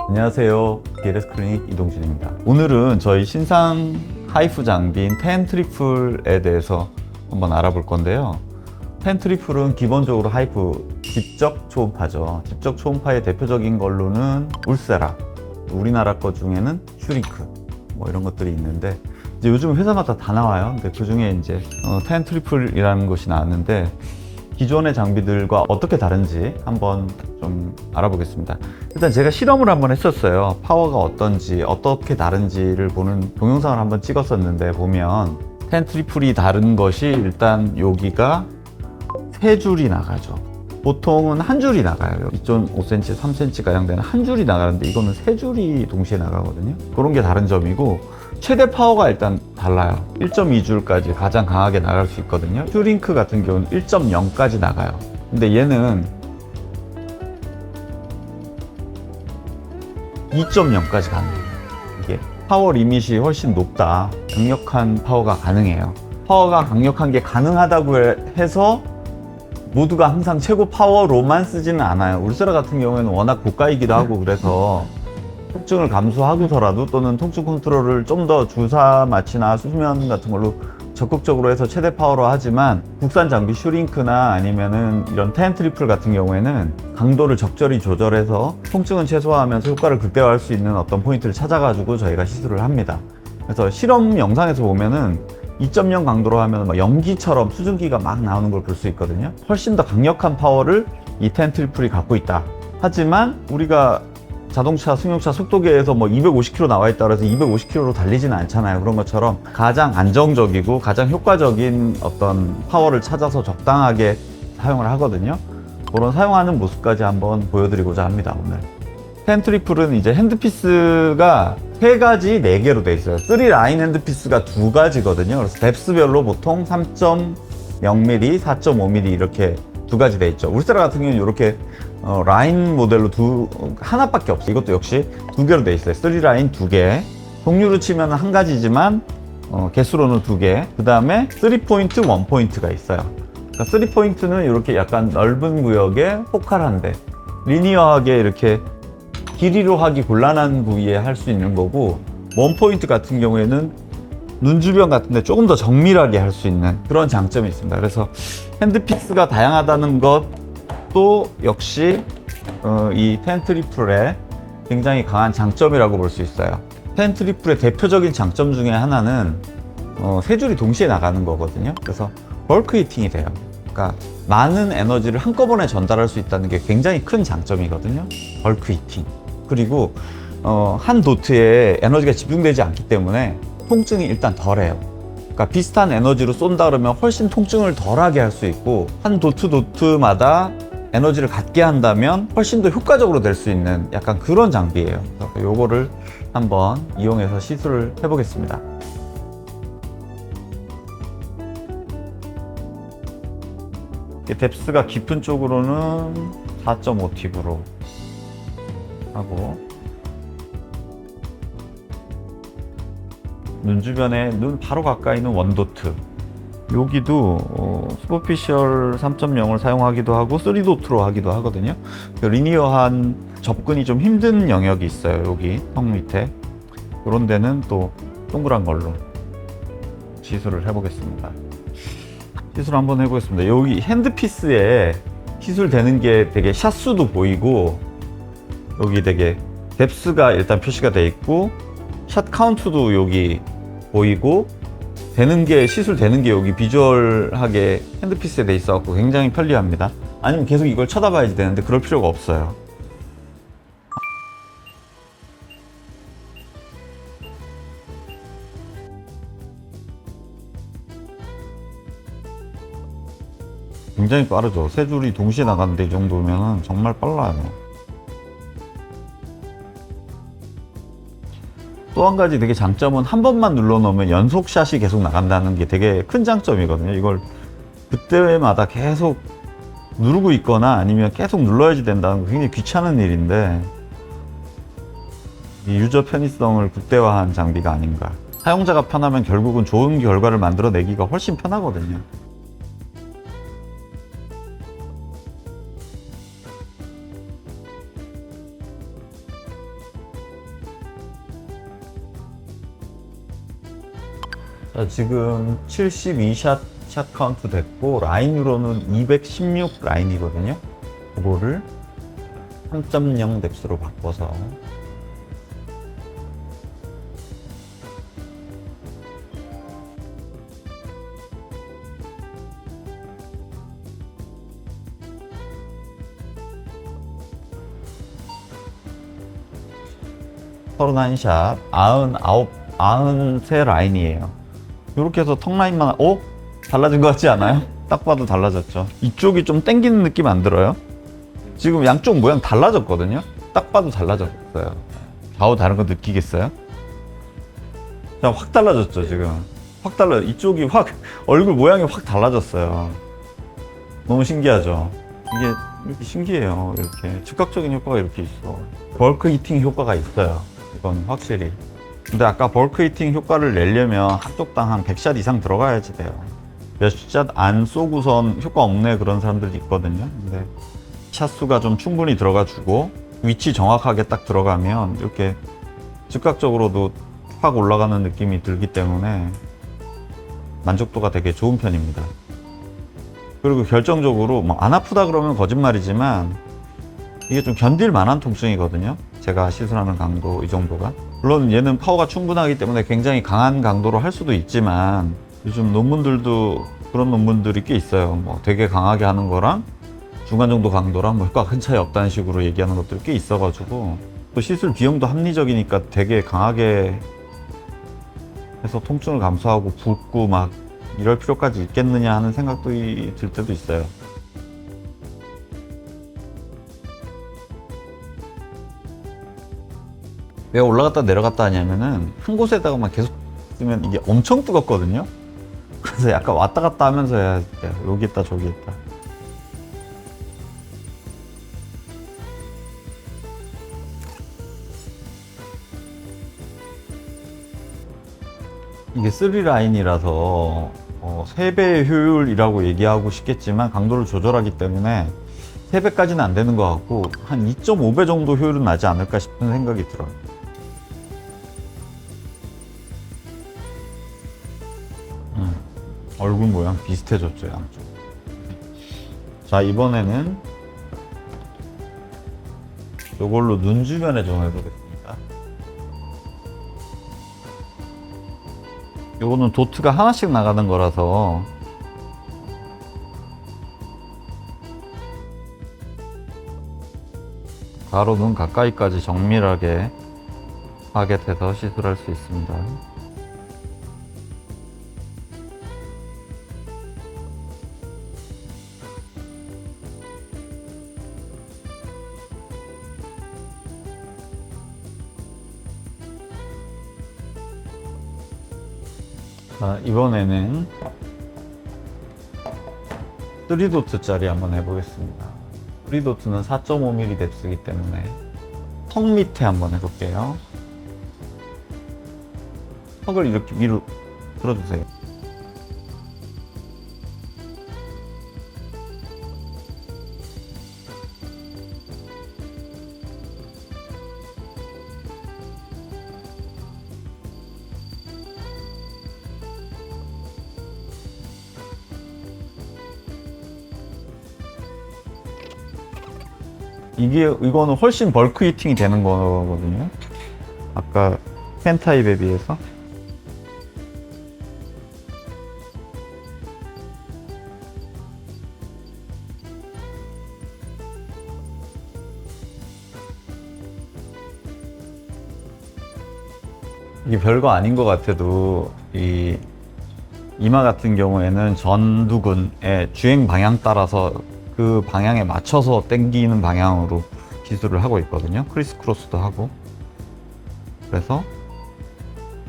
안녕하세요. DLS 클리닉 이동진입니다. 오늘은 저희 신상 하이프 장비인 10 트리플에 대해서 한번 알아볼 건데요. 10 트리플은 기본적으로 하이프 직접 초음파죠. 직접 초음파의 대표적인 걸로는 울세라, 우리나라 것 중에는 슈링크 뭐 이런 것들이 있는데 이제 요즘 회사마다 다 나와요. 근데 그 중에 이제 10 트리플이라는 것이 나왔는데 기존의 장비들과 어떻게 다른지 한번 좀 알아보겠습니다. 일단 제가 실험을 한번 했었어요. 파워가 어떤지, 어떻게 다른지를 보는 동영상을 한번 찍었었는데 보면 10 트리플이 다른 것이 일단 여기가 세 줄이 나가죠. 보통은 한 줄이 나가요. 2.5cm, 3cm 가량 되는 한 줄이 나가는데 이거는 세 줄이 동시에 나가거든요. 그런 게 다른 점이고 최대 파워가 일단 달라요. 1.2줄까지 가장 강하게 나갈 수 있거든요. 슈링크 같은 경우는 1.0까지 나가요. 근데 얘는 2.0까지 가능해요. 이게 파워 리밋이 훨씬 높다. 강력한 파워가 가능해요. 파워가 강력한 게 가능하다고 해서 모두가 항상 최고 파워로만 쓰지는 않아요. 울세라 같은 경우에는 워낙 고가이기도 하고 그래서 통증을 감수하고서라도 또는 통증 컨트롤을 좀 더 주사 마취나 수면 같은 걸로 적극적으로 해서 최대 파워로 하지만 국산 장비 슈링크나 아니면은 이런 10 트리플 같은 경우에는 강도를 적절히 조절해서 통증은 최소화하면서 효과를 극대화할 수 있는 어떤 포인트를 찾아가지고 저희가 시술을 합니다. 그래서 실험 영상에서 보면은 2.0 강도로 하면 막 연기처럼 수증기가 막 나오는 걸 볼 수 있거든요. 훨씬 더 강력한 파워를 이 10 트리플이 갖고 있다. 하지만 우리가 자동차, 승용차 속도계에서 뭐 250km 나와 있다 그래서 250km로 달리지는 않잖아요. 그런 것처럼 가장 안정적이고 가장 효과적인 어떤 파워를 찾아서 적당하게 사용을 하거든요. 그런 사용하는 모습까지 한번 보여드리고자 합니다, 오늘. 10 트리플은 이제 핸드피스가 3가지 4개로 돼 있어요. 3라인 핸드피스가 2가지거든요. 그래서 뎁스별로 보통 3.0mm, 4.5mm 이렇게 2가지 돼 있죠. 울세라 같은 경우는 이렇게 라인 모델로 하나밖에 없어요. 이것도 역시 2개로 돼 있어요. 3라인 2개. 종류로 치면 1가지지만 개수로는 2개. 그 다음에 3포인트, 1포인트가 있어요. 그러니까 3포인트는 이렇게 약간 넓은 구역에 포칼한데 리니어하게 이렇게 길이로 하기 곤란한 부위에 할 수 있는 거고, 1포인트 같은 경우에는 눈 주변 같은데 조금 더 정밀하게 할 수 있는 그런 장점이 있습니다. 그래서 핸드피스가 다양하다는 것도 역시 이 10 트리플의 굉장히 강한 장점이라고 볼 수 있어요. 10 트리플의 대표적인 장점 중에 하나는 세 줄이 동시에 나가는 거거든요. 그래서 벌크 히팅이 돼요. 그러니까 많은 에너지를 한꺼번에 전달할 수 있다는 게 굉장히 큰 장점이거든요. 벌크 히팅. 그리고 한 도트에 에너지가 집중되지 않기 때문에 통증이 일단 덜해요. 그러니까 비슷한 에너지로 쏜다 그러면 훨씬 통증을 덜하게 할 수 있고, 한 도트마다 에너지를 갖게 한다면 훨씬 더 효과적으로 될 수 있는 약간 그런 장비예요. 그래서 요거를 한번 이용해서 시술을 해보겠습니다. 뎁스가 깊은 쪽으로는 4.5팁으로 하고, 눈 주변에 눈 바로 가까이는 1도트, 여기도 슈퍼피셜 3.0을 사용하기도 하고 3도트로 하기도 하거든요. 리니어한 접근이 좀 힘든 영역이 있어요. 여기 턱 밑에 그런 데는 또 동그란 걸로 시술을 해보겠습니다. 시술 한번 해보겠습니다. 여기 핸드피스에 시술되는 게 되게 샷수도 보이고, 여기 되게 뎁스가 일단 표시가 돼 있고 샷 카운트도 여기 보이고, 시술되는 게 여기 비주얼하게 핸드피스에 돼 있어 갖고 굉장히 편리합니다. 아니면 계속 이걸 쳐다봐야지 되는데 그럴 필요가 없어요. 굉장히 빠르죠. 세 줄이 동시에 나가는데 이 정도면 정말 빨라요. 또 한 가지 되게 장점은 한 번만 눌러놓으면 연속샷이 계속 나간다는 게 되게 큰 장점이거든요. 이걸 그때마다 계속 누르고 있거나 아니면 계속 눌러야지 된다는 거 굉장히 귀찮은 일인데, 이 유저 편의성을 극대화한 장비가 아닌가. 사용자가 편하면 결국은 좋은 결과를 만들어내기가 훨씬 편하거든요. 자, 지금 72샷 샷 카운트 됐고 라인으로는 216 라인이거든요. 그거를 3.0 뎁스로 바꿔서 서른한 샷, 93 라인이에요. 이렇게 해서 턱 라인만, 달라진 것 같지 않아요? 딱 봐도 달라졌죠. 이쪽이 좀 당기는 느낌 안 들어요? 지금 양쪽 모양 달라졌거든요? 딱 봐도 달라졌어요. 좌우 다른 거 느끼겠어요? 자, 확 달라졌죠, 지금. 확 이쪽이 확, 얼굴 모양이 확 달라졌어요. 너무 신기하죠? 이게 이렇게 신기해요. 이렇게. 즉각적인 효과가 이렇게 있어. 벌크 히팅 효과가 있어요. 이건 확실히. 근데 아까 벌크 히팅 효과를 내려면 한쪽당 한 100샷 이상 들어가야지 돼요. 몇 샷 안 쏘고선 효과 없네 그런 사람들도 있거든요. 근데 샷 수가 좀 충분히 들어가주고 위치 정확하게 딱 들어가면 이렇게 즉각적으로도 확 올라가는 느낌이 들기 때문에 만족도가 되게 좋은 편입니다. 그리고 결정적으로 뭐 안 아프다 그러면 거짓말이지만 이게 좀 견딜 만한 통증이거든요. 제가 시술하는 강도 이 정도가. 물론 얘는 파워가 충분하기 때문에 굉장히 강한 강도로 할 수도 있지만 요즘 논문들도 그런 논문들이 꽤 있어요. 뭐 되게 강하게 하는 거랑 중간 정도 강도랑 뭐 효과가 큰 차이 없다는 식으로 얘기하는 것들이 꽤 있어가지고 또 시술 비용도 합리적이니까 되게 강하게 해서 통증을 감소하고 붓고 막 이럴 필요까지 있겠느냐 하는 생각도 들 때도 있어요. 왜 올라갔다 내려갔다 하냐면은 한 곳에다가만 계속 쓰면 이게 엄청 뜨겁거든요. 그래서 약간 왔다 갔다 하면서 해야 돼. 여기 있다 저기 있다. 이게 3라인이라서 3배의 효율이라고 얘기하고 싶겠지만 강도를 조절하기 때문에 3배까지는 안 되는 것 같고 한 2.5배 정도 효율은 나지 않을까 싶은 생각이 들어요. 얼굴 모양 비슷해졌죠, 양쪽. 자, 이번에는 이걸로 눈 주변에 좀 해보겠습니다. 요거는 도트가 하나씩 나가는 거라서 바로 눈 가까이까지 정밀하게 타겟해서 시술할 수 있습니다. 자, 이번에는 3도트짜리 한번 해보겠습니다. 3도트는 4.5mm 뎁스이기 때문에 턱 밑에 한번 해볼게요. 턱을 이렇게 위로 들어주세요. 이거는 훨씬 벌크 히팅이 되는 거거든요. 아까 펜 타입에 비해서. 이게 별거 아닌 것 같아도 이 이마 같은 경우에는 전두근의 주행 방향 따라서 그 방향에 맞춰서 당기는 방향으로 기술을 하고 있거든요. 크리스 크로스도 하고. 그래서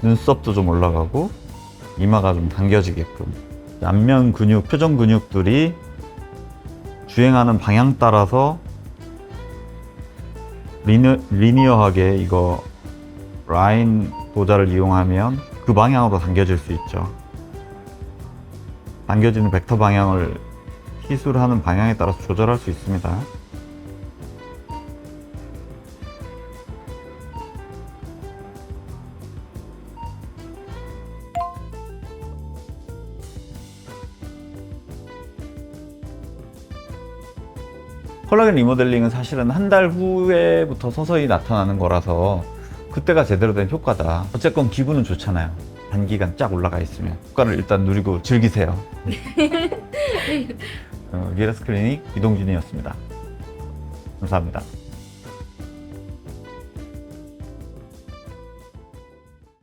눈썹도 좀 올라가고 이마가 좀 당겨지게끔 안면 근육, 표정 근육들이 주행하는 방향 따라서 리니어하게 이거 라인 도자를 이용하면 그 방향으로 당겨질 수 있죠. 당겨지는 벡터 방향을 시술하는 방향에 따라서 조절할 수 있습니다. 콜라겐 리모델링은 사실은 한 달 후에부터 서서히 나타나는 거라서 그때가 제대로 된 효과다. 어쨌건 기분은 좋잖아요. 단기간 쫙 올라가 있으면 효과를 일단 누리고 즐기세요. 미라스 클리닉 이동준이었습니다. 감사합니다.